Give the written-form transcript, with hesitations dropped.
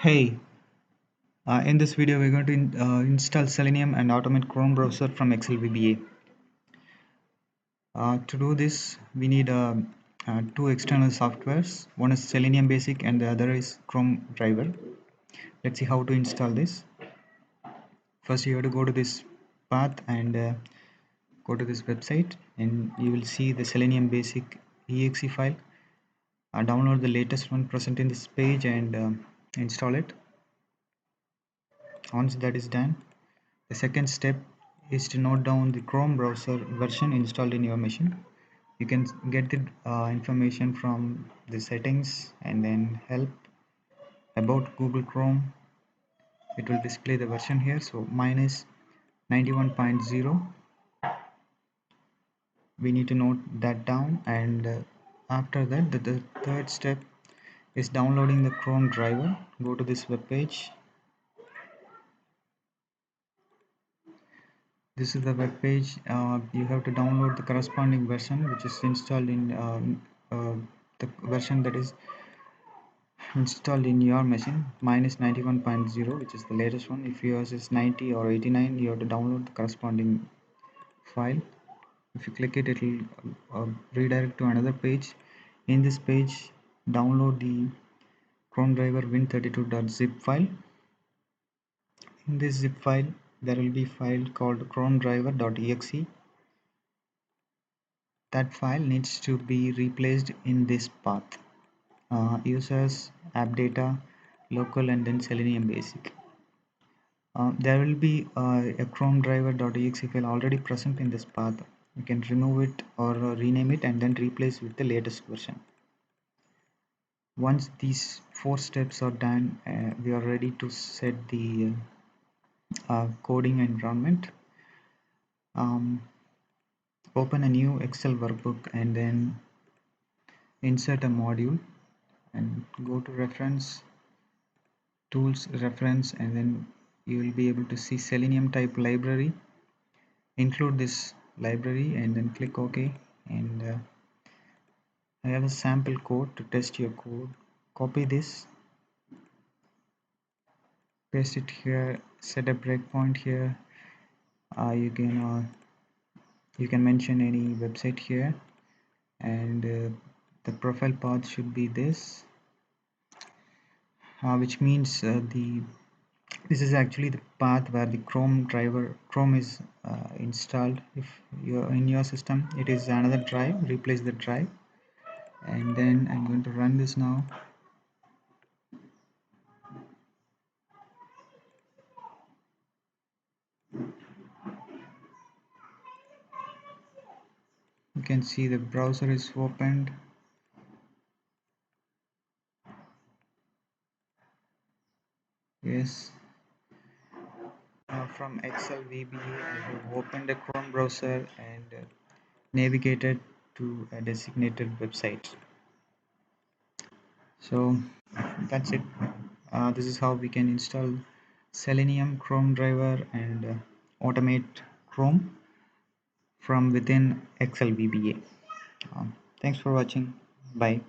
Hey, in this video we're going to install Selenium and automate Chrome browser from Excel VBA. To do this, we need two external softwares. One is SeleniumBasic and the other is Chromedriver. Let's see how to install this. First, you have to go to this path and go to this website, and you will see the SeleniumBasic.exe file. Download the latest one present in this page and install it. Once that is done, the second step is to note down the Chrome browser version installed in your machine. You can get the information from the settings and then help about Google Chrome. It will display the version here. So mine is 91.0. We need to note that down, and after that the third step is downloading the Chrome driver. Go to this web page. This is the web page. You have to download the corresponding version which is installed in the version that is installed in your machine. Mine is 91.0, which is the latest one. If yours is 90 or 89, you have to download the corresponding file. If you click it, it will redirect to another page. In this page, download the Chromedriver win32.zip file. In this zip file, there will be a file called Chromedriver.exe. That file needs to be replaced in this path. Users, AppData, local, and then SeleniumBasic. There will be a Chromedriver.exe file already present in this path. You can remove it or rename it and then replace with the latest version. Once these 4 steps are done, we are ready to set the coding environment. Open a new Excel workbook and then insert a module and go to reference, tools, reference, and then you will be able to see Selenium type library. Include this library and then click OK, and I have a sample code to test your code. Copy this, paste it here, set a breakpoint here. You can mention any website here, and the profile path should be this, which means this is actually the path where the Chrome is installed. If you're in your system, it is another drive. Replace the drive, and then I'm going to run this now. You can see the browser is opened. Yes, from Excel VBA I have opened a Chrome browser and navigated to a designated website. So that's it. This is how we can install Selenium, Chromedriver, and automate Chrome from within Excel VBA. Thanks for watching. Bye.